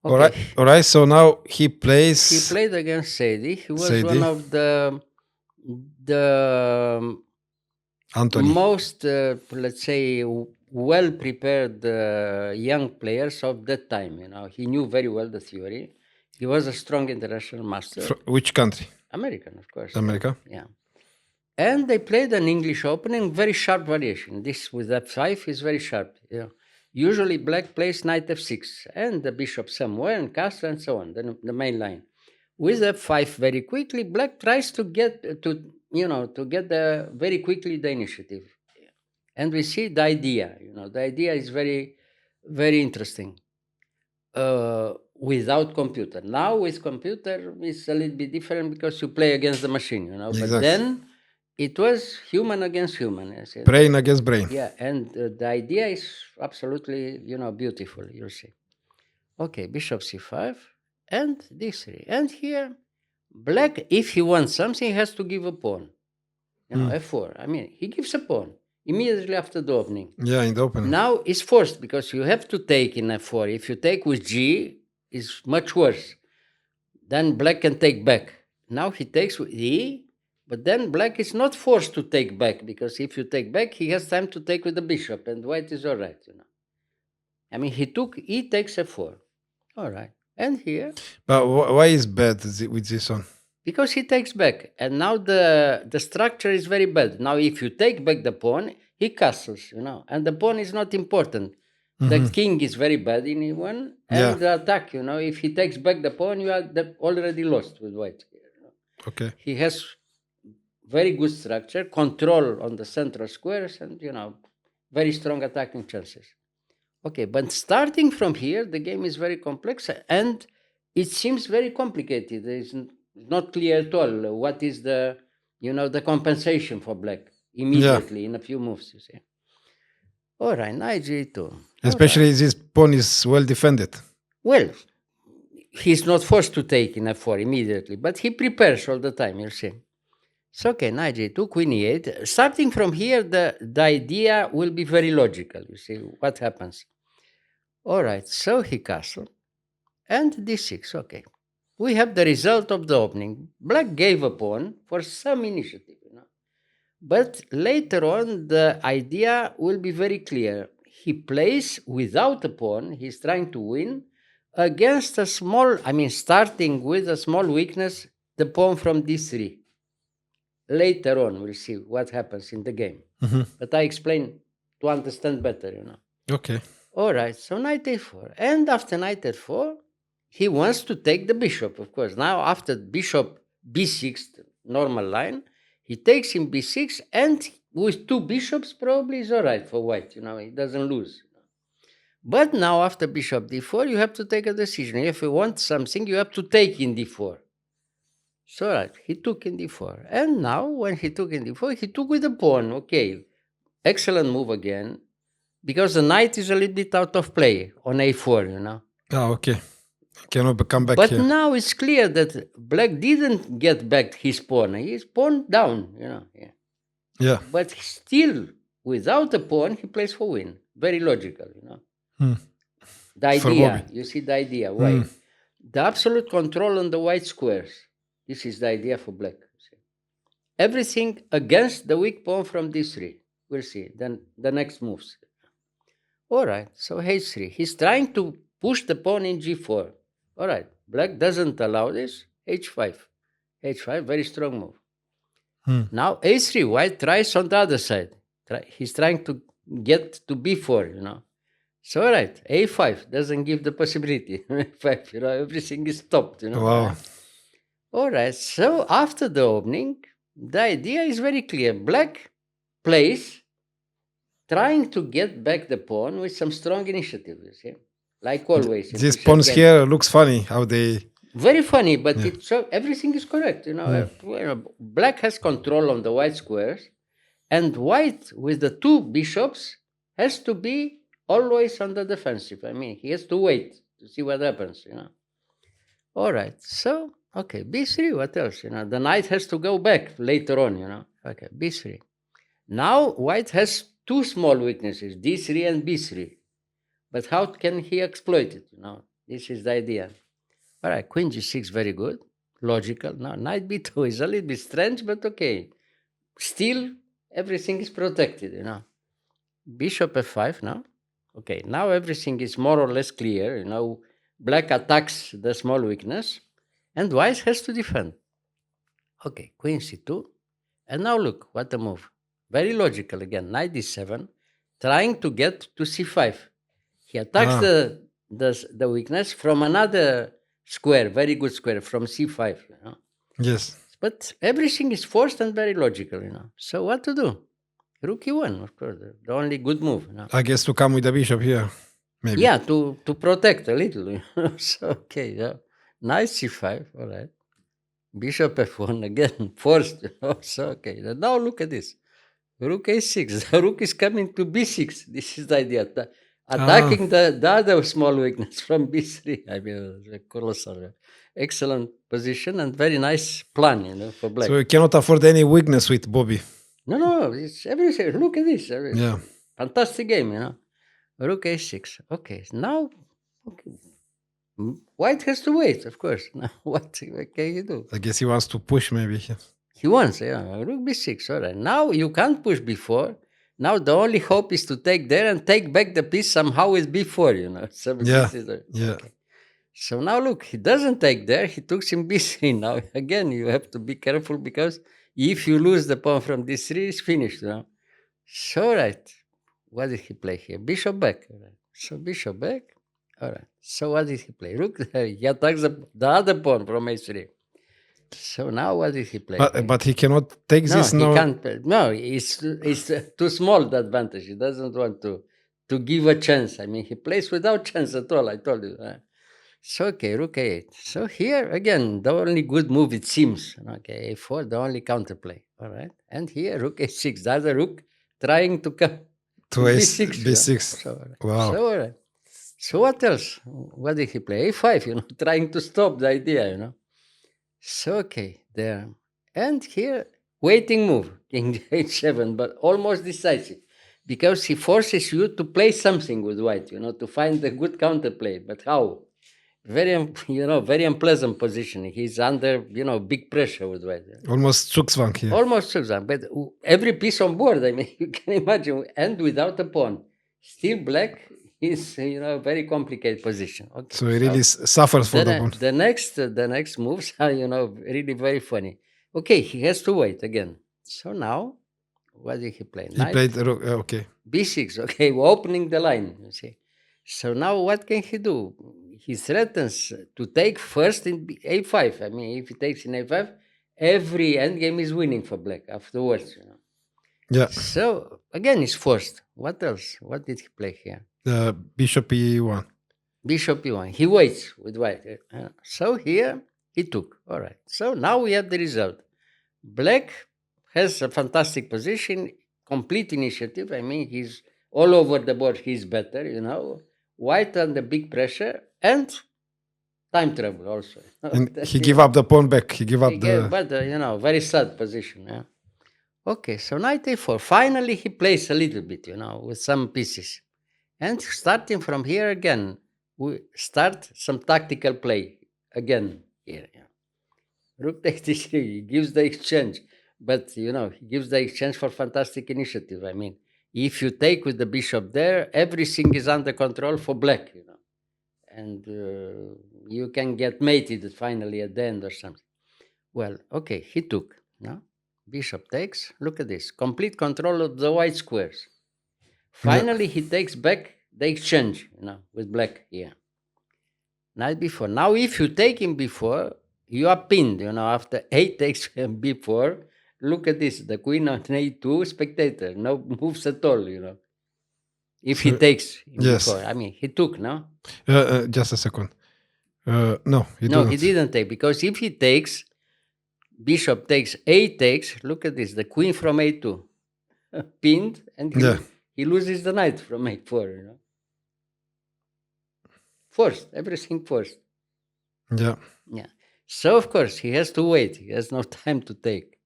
Okay. All right. So now he He plays played against Saidy. He was one Saidy, of the Anthony. most, let's say, well prepared young players of that time. He knew very well the theory. He was a strong international master. Which country? American, of course. America. Yeah. And they played an English opening, very sharp variation. This with f5 is very sharp. Usually black plays knight f6 and the bishop somewhere and castle and so on, the main line. With f5 very quickly, black tries to get to get the very quickly the initiative. And we see the idea. The idea is very, very interesting. Without computer. Now with computer it's a little bit different because you play against the machine, But Exactly. then it was human against human. I said. Brain against brain. Yeah, and the idea is absolutely, beautiful. You'll see. Okay, bishop c5 and d3, and here black, if he wants something, has to give a pawn. F4. I mean, he gives a pawn immediately after the opening. Yeah, in the opening. Now it's forced because you have to take in f4. If you take with g, it's much worse. Then black can take back. Now he takes with e, but then black is not forced to take back because if you take back, he has time to take with the bishop, and white is all right. I mean, he took e takes f4. All right. And here, But why is bad with this one? because he takes back, and now the structure is very bad. Now, if you take back the pawn, he castles, and the pawn is not important. The king is very bad in one, and the attack, if he takes back the pawn, you are already lost with white. Okay. He has very good structure, control on the central squares, and very strong attacking chances. Okay, but starting from here, the game is very complex, and it seems very complicated. It's not clear at all what is the compensation for black immediately in a few moves. You see. All right, knight g2. Especially this pawn is well defended. Well, he's not forced to take in f4 immediately, but he prepares all the time, you see. So, okay, knight g2, queen e8. Starting from here, the idea will be very logical, you see, what happens. All right, so he castled, and d6, okay. We have the result of the opening. Black gave a pawn for some initiative, But later on, the idea will be very clear. He plays without a pawn, he's trying to win, against a small, starting with a small weakness, the pawn from d3. Later on, we'll see what happens in the game. But I explain to understand better, Okay. All right, so knight a4. And after knight a4, he wants to take the bishop, of course. Now, after bishop b6, normal line, he takes in b6, and with two bishops, probably is all right for white. He doesn't lose. But now, after bishop d4, you have to take a decision. If you want something, you have to take in d4. So, all right, he took in d4. And now, when he took in d4, he took with the pawn. Okay, excellent move again, because the knight is a little bit out of play on a4, Oh, okay. Cannot come back But here. now it's clear that black didn't get back his pawn. He's pawn down, Yeah. But still, without a pawn, he plays for win. Very logical, The idea, you see the idea. Why? The absolute control on the white squares. This is the idea for black. Everything against the weak pawn from d3. We'll see. Then the next moves. All right, so h3. He's trying to push the pawn in g4. All right, black doesn't allow this. h5. h5, very strong move. Now a3, white tries on the other side. He's trying to get to b4, So, all right, a5 doesn't give the possibility. a5, everything is stopped, Wow. All right, so after the opening, the idea is very clear. Black plays trying to get back the pawn with some strong initiative, you see, like always. These pawns here looks funny how they. Very funny, but everything is correct. Black has control on the white squares, and white with the two bishops has to be always on the defensive. He has to wait to see what happens. All right, so okay, b3. What else? The knight has to go back later on. Okay, b3. Now white has two small weaknesses, d3 and b3. But how can he exploit it? This is the idea. All right, queen g6, very good. Logical. Now, knight b2 is a little bit strange, but okay. Still, everything is protected, Bishop f5 now. Okay, now everything is more or less clear. Black attacks the small weakness, and white has to defend. Okay, queen c2. And now look, what a move. Very logical again. Knight d7, trying to get to c5. He attacks the weakness from another square, very good square, from c5. Yes. But everything is forced and very logical, So what to do? Rook e1, of course, the only good move. I guess to come with the bishop here, maybe. Yeah, to protect a little. So, okay, yeah. Knight c5, all right. Bishop f1 again, forced. So, okay. Now look at this. Rook a6. The rook is coming to b6. This is the idea. Attacking the other small weakness from b3. I mean, colossal. Excellent position and very nice plan, for black. So you cannot afford any weakness with Bobby. No, it's everything. Look at this. Yeah. Fantastic game, Rook a6. Okay, now, okay. White has to wait, of course. Now, what can you do? I guess he wants to push maybe. He wants, Rook b6. All right. Now you can't push b4. Now the only hope is to take there and take back the piece somehow with b4, So Yeah. yeah. Okay. So now look, he doesn't take there. He took him b3. Now again, you have to be careful because if you lose the pawn from d3, it's finished. So right, what did he play here? Bishop back. All right. So bishop back. All right. So what did he play? Rook there. He attacks the other pawn from a3. So now what did he play? But he cannot take this now. He can't. No, it's too small, the advantage. He doesn't want to give a chance. I mean, he plays without chance at all, I told you. So, okay, rook a8. So here, again, the only good move, it seems. Okay, a4, the only counterplay. All right. And here, rook a6. The other rook trying to come To b6. b6. So, Wow. So, all right. So what else? What did he play? a5, trying to stop the idea, So, okay, there. And here, waiting move, king h7, but almost decisive. Because he forces you to play something with white, to find a good counterplay. But how? Very, very unpleasant position. He's under, big pressure with white. Almost Zugzwang here. Almost Zugzwang. But every piece on board, I mean, you can imagine, and without a pawn. Still black is, a very complicated position. Okay, so he really suffers for the pawn. The next moves are, really very funny. Okay, he has to wait again. So now, what did he play? He played okay. b6. Okay, we're opening the line. You see. So now, what can he do? He threatens to take first in a5. I mean, if he takes in a5, every endgame is winning for black afterwards. Yeah. So again, he's forced. What else? What did he play here? Bishop e1. Bishop e1. He waits with white. So here he took. All right. So now we have the result. Black has a fantastic position, complete initiative. I mean, he's all over the board. He's better, White under big pressure and time trouble also. And he gave up the pawn back. He gave up But, very sad position. Yeah. Okay, so knight a4. Finally, he plays a little bit, with some pieces. And starting from here again, we start some tactical play again here. Yeah. Rook takes d3, he gives the exchange, but he gives the exchange for fantastic initiative. I mean, if you take with the bishop there, everything is under control for black, and you can get mated finally at the end or something. Well, okay, he took. No, bishop takes. Look at this, complete control of the white squares. Finally, he takes back the exchange, with black here. Knight b4. Now, if you take him before, you are pinned, after a takes b4. Look at this, the queen on a2, spectator, no moves at all, If he takes him before. I mean, he took, no? Just a second. No, he didn't take, because if he takes, bishop takes, a takes, look at this, the queen from a2, pinned, and he loses the knight from a4, Forced, everything forced. Yeah. Yeah. So, of course, he has to wait. He has no time to take.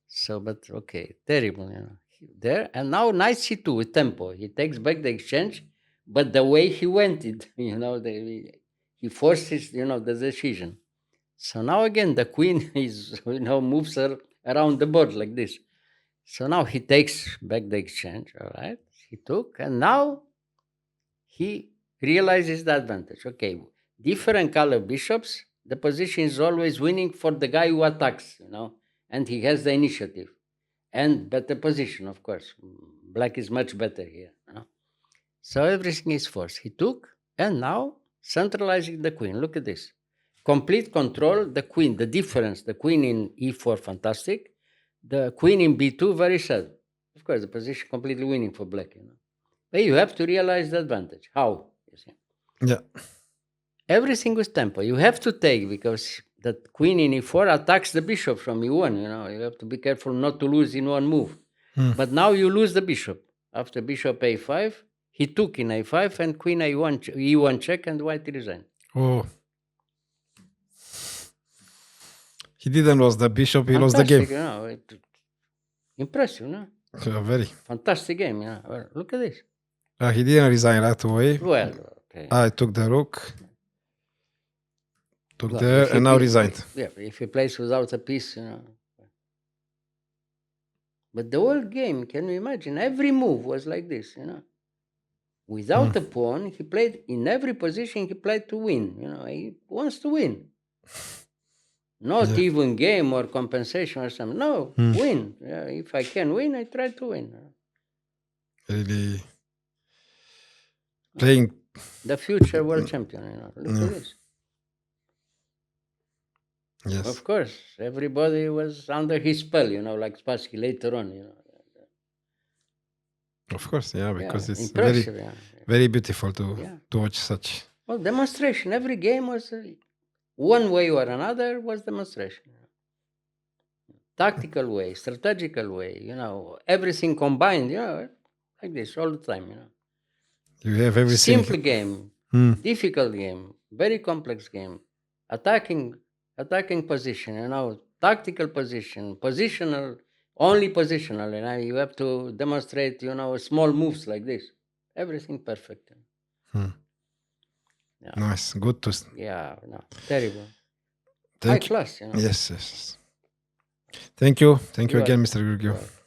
So, but okay, terrible, There, and now knight c2 with tempo. He takes back the exchange, but the way he went it, he he forces, the decision. So now again, the queen is, moves her around the board like this. So now he takes back the exchange, all right? He took, and now he realizes the advantage. Okay, different color bishops, the position is always winning for the guy who attacks, and he has the initiative. And better position, of course. Black is much better here. So everything is forced. He took, and now centralizing the queen. Look at this. Complete control, the queen, the difference, the queen in e4, fantastic. The queen in b2, very sad. Of course, the position completely winning for black. But you have to realize the advantage. How? You see? Yeah. Everything with tempo. You have to take, because that queen in e4 attacks the bishop from e1. You have to be careful not to lose in one move. But now you lose the bishop. After bishop a5, he took in a5 and queen e1 check, and white resigned. Oh. He didn't lose the bishop, he lost the game. Impressive, no? Very. Fantastic game, Well, look at this. He didn't resign right away. Well, okay. I took the rook. Took there, and now resigned. Yeah, if he plays without a piece, But the whole game, can you imagine? Every move was like this, Without a pawn, he played in every position, he played to win. He wants to win. Not even game or compensation or something. No, win. If I can win, I try to win. Really playing the future world champion. Look at this. Yes. Of course, everybody was under his spell, like Spassky later on. Of course, because it's impressive, very beautiful to watch such. Well, demonstration. Every game was one way or another was demonstration. Tactical way, strategical way, everything combined, like this all the time, You have everything. Simple game, difficult game, very complex game, attacking position, tactical position, positional, only positional, you have to demonstrate, small moves like this. Everything perfect. Nice, good to. Terrible. Thank High class, Yes. Thank you again, Mr. Gheorghiu.